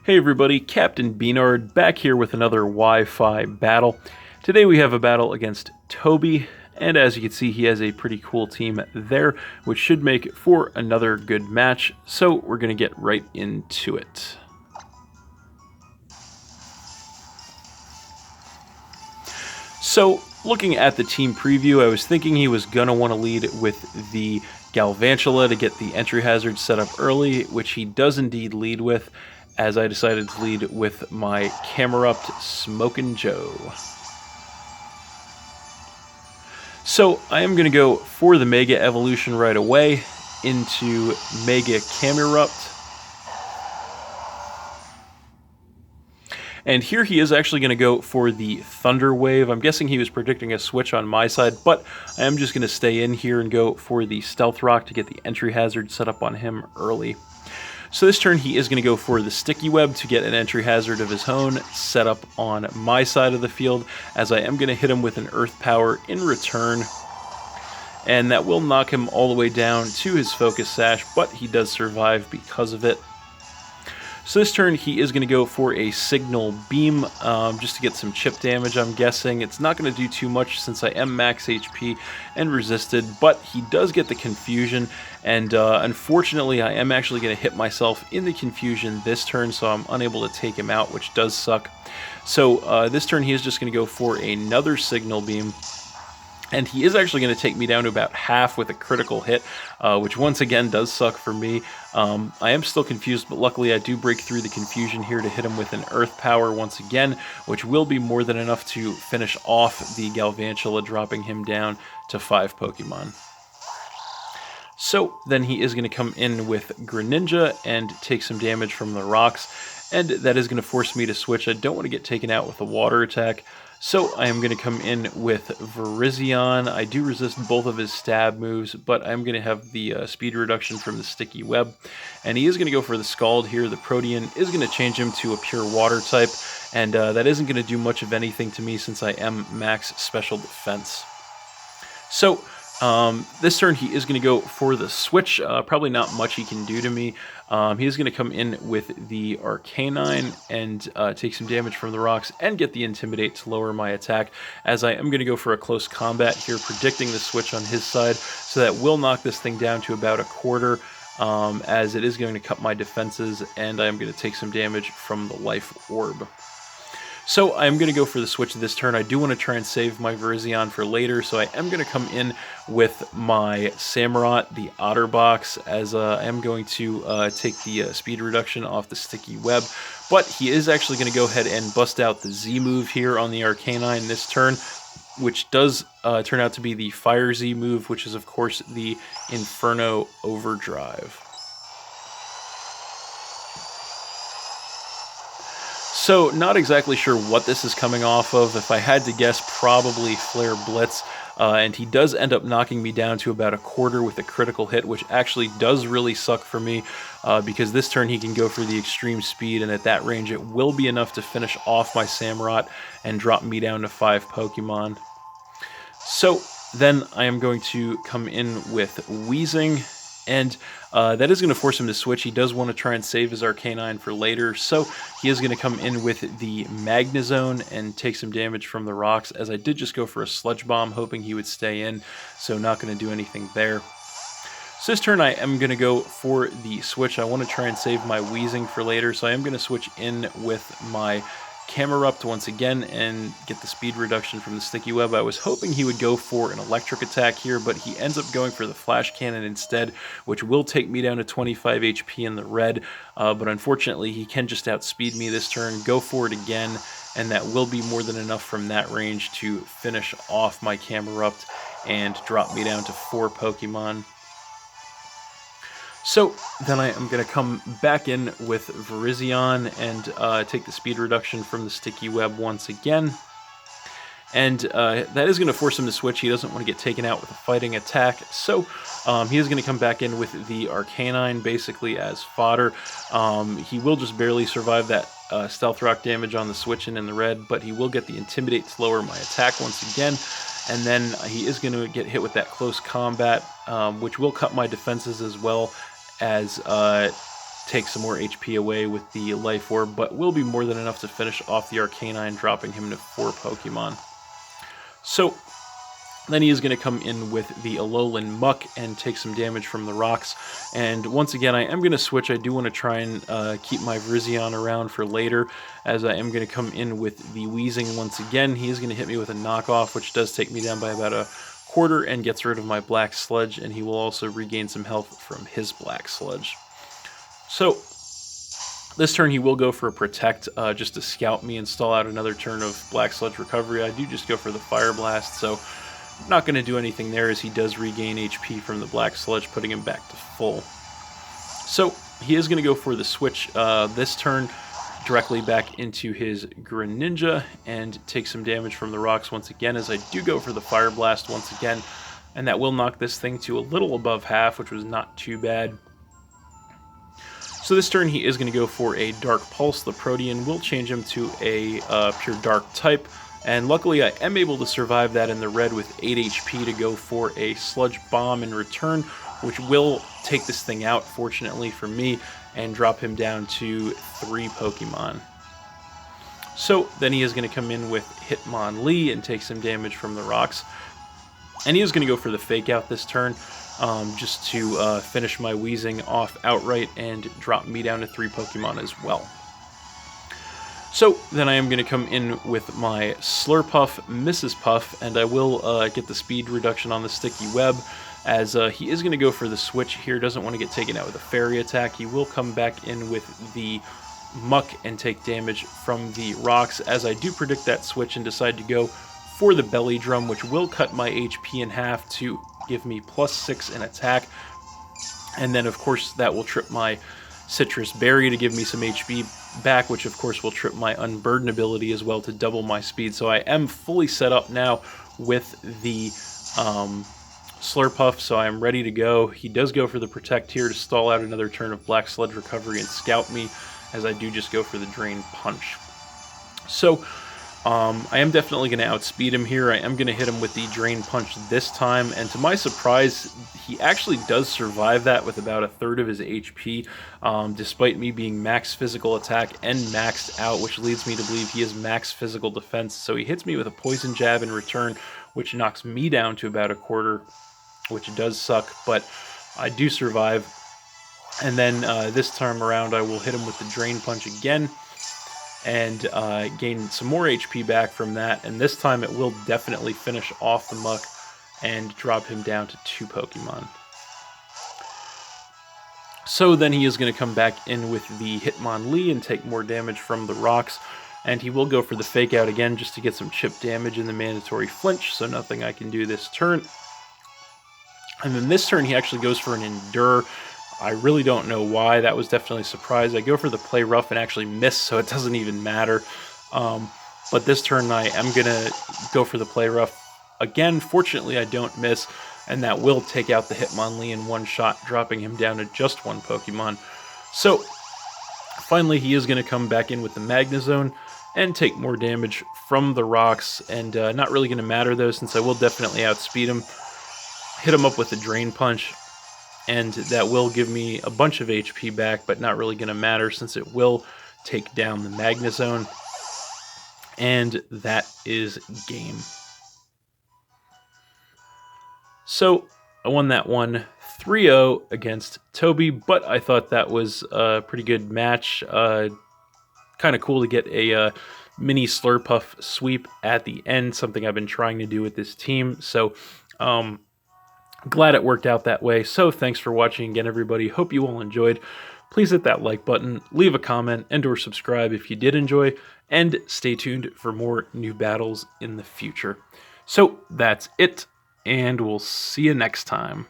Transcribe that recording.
Hey everybody, Captain B-Nard back here with another Wi-Fi battle. Today we have a battle against Toby, and as you can see he has a pretty cool team there, which should make for another good match, so we're going to get right into it. So, looking at the team preview, I was thinking he was going to want to lead with the Galvantula to get the entry hazard set up early, which he does indeed lead with, as I decided to lead with my Camerupt Smokin' Joe. So I am going to go for the Mega Evolution right away into Mega Camerupt. And here he is actually going to go for the Thunder Wave. I'm guessing he was predicting a switch on my side, but I am just going to stay in here and go for the Stealth Rock to get the entry hazard set up on him early. So this turn he is going to go for the Sticky Web to get an entry hazard of his own set up on my side of the field, as I am going to hit him with an Earth Power in return. And that will knock him all the way down to his Focus Sash, but he does survive because of it. So this turn he is going to go for a Signal Beam, just to get some chip damage, I'm guessing. It's not going to do too much since I am max HP and resisted, but he does get the Confusion, and unfortunately I am actually going to hit myself in the Confusion this turn, so I'm unable to take him out, which does suck. So this turn he is just going to go for another Signal Beam. And he is actually going to take me down to about half with a critical hit, which once again does suck for me. I am still confused, but luckily I do break through the confusion here to hit him with an Earth Power once again, which will be more than enough to finish off the Galvantula, dropping him down to 5 Pokemon. So then he is going to come in with Greninja and take some damage from the rocks, and that is going to force me to switch. I don't want to get taken out with a water attack. So I am going to come in with Virizion. I do resist both of his stab moves, but I'm going to have the speed reduction from the Sticky Web. And he is going to go for the Scald here. The Protean is going to change him to a pure water type, and that isn't going to do much of anything to me since I am max special defense. So this turn he is going to go for the switch. Probably not much he can do to me. He is going to come in with the Arcanine and take some damage from the rocks and get the Intimidate to lower my attack, as I am going to go for a close combat here, predicting the switch on his side, so that will knock this thing down to about a quarter, as it is going to cut my defenses, and I am going to take some damage from the Life Orb. So I'm going to go for the switch this turn. I do want to try and save my Virizion for later, so I am going to come in with my Samurott, the Otterbox, as I am going to take the speed reduction off the Sticky Web. But he is actually going to go ahead and bust out the Z move here on the Arcanine this turn, which does turn out to be the Fire Z move, which is of course the Inferno Overdrive. So, not exactly sure what this is coming off of. If I had to guess, probably Flare Blitz. And he does end up knocking me down to about a quarter with a critical hit, which actually does really suck for me, because this turn he can go for the extreme speed, and at that range it will be enough to finish off my Samurott and drop me down to 5 Pokemon. So, then I am going to come in with Wheezing, and that is going to force him to switch. He does want to try and save his Arcanine for later, so he is going to come in with the Magnezone and take some damage from the rocks, as I did just go for a Sludge Bomb, hoping he would stay in, so not going to do anything there. So this turn I am going to go for the switch. I want to try and save my Wheezing for later, so I am going to switch in with my Camerupt once again and get the speed reduction from the Sticky Web. I was hoping he would go for an electric attack here, but he ends up going for the Flash Cannon instead, which will take me down to 25 HP in the red, but unfortunately he can just outspeed me this turn, go for it again, and that will be more than enough from that range to finish off my Camerupt and drop me down to 4 Pokemon. So then I am going to come back in with Virizion and take the speed reduction from the Sticky Web once again. And that is going to force him to switch. He doesn't want to get taken out with a fighting attack. So he is going to come back in with the Arcanine basically as fodder. He will just barely survive that Stealth Rock damage on the switch in the red, but he will get the Intimidate to lower my attack once again. And then he is going to get hit with that close combat, which will cut my defenses as well, as take some more HP away with the Life Orb, but will be more than enough to finish off the Arcanine, dropping him to 4 Pokemon. So then he is going to come in with the Alolan Muck and take some damage from the rocks. And once again, I am going to switch. I do want to try and keep my Virizion around for later, as I am going to come in with the Weezing once again. He is going to hit me with a knockoff, which does take me down by about a quarter and gets rid of my Black Sludge, and he will also regain some health from his Black Sludge. So this turn he will go for a Protect, just to scout me and stall out another turn of Black Sludge recovery. I do just go for the Fire Blast, so not going to do anything there, as he does regain HP from the Black Sludge, putting him back to full. So he is going to go for the switch this turn directly back into his Greninja and take some damage from the rocks once again, as I do go for the Fire Blast once again, and that will knock this thing to a little above half, which was not too bad. So this turn he is going to go for a Dark Pulse. The Protean will change him to a pure Dark type, and luckily I am able to survive that in the red with 8 HP to go for a Sludge Bomb in return, which will take this thing out, fortunately for me, and drop him down to 3 Pokemon. So then he is going to come in with Hitmonlee and take some damage from the rocks. And he is going to go for the Fake Out this turn, just to finish my Weezing off outright and drop me down to 3 Pokemon as well. So then I am going to come in with my Slurpuff, Mrs. Puff, and I will get the speed reduction on the Sticky Web, as he is going to go for the switch here. Doesn't want to get taken out with a Fairy attack. He will come back in with the Muck and take damage from the rocks, as I do predict that switch and decide to go for the Belly Drum, which will cut my HP in half to give me +6 in attack. And then of course that will trip my Citrus Berry to give me some HP back, which of course will trip my Unburden ability as well to double my speed. So I am fully set up now with the Slurpuff, so I am ready to go. He does go for the Protect here to stall out another turn of Black Sludge recovery and scout me, as I do just go for the Drain Punch. So I am definitely going to outspeed him here. I am going to hit him with the Drain Punch this time, and to my surprise, he actually does survive that with about a third of his HP, despite me being max physical attack and maxed out, which leads me to believe he is max physical defense. So he hits me with a Poison Jab in return, which knocks me down to about a quarter, which does suck, but I do survive. And then this time around, I will hit him with the Drain Punch again, and gain some more HP back from that, and this time it will definitely finish off the Muck and drop him down to 2 Pokemon. So then he is going to come back in with the Hitmonlee and take more damage from the rocks, and he will go for the Fake Out again just to get some chip damage in the mandatory flinch, so nothing I can do this turn. And then this turn he actually goes for an Endure. I really don't know why. That was definitely a surprise. I go for the Play Rough and actually miss, so it doesn't even matter. But this turn I am going to go for the Play Rough again. Fortunately, I don't miss, and that will take out the Hitmonlee in one shot, dropping him down to just 1 Pokemon. So finally, he is going to come back in with the Magnezone and take more damage from the rocks, and not really going to matter, though, since I will definitely outspeed him. Hit him up with the Drain Punch, and that will give me a bunch of HP back, but not really going to matter since it will take down the Magnezone. And that is game. So I won that one 3-0 against Toby, but I thought that was a pretty good match. Kind of cool to get a mini Slurpuff sweep at the end, something I've been trying to do with this team. So glad it worked out that way. So thanks for watching again, everybody. Hope you all enjoyed. Please hit that like button, leave a comment, and or subscribe if you did enjoy, and stay tuned for more new battles in the future. So that's it, and we'll see you next time.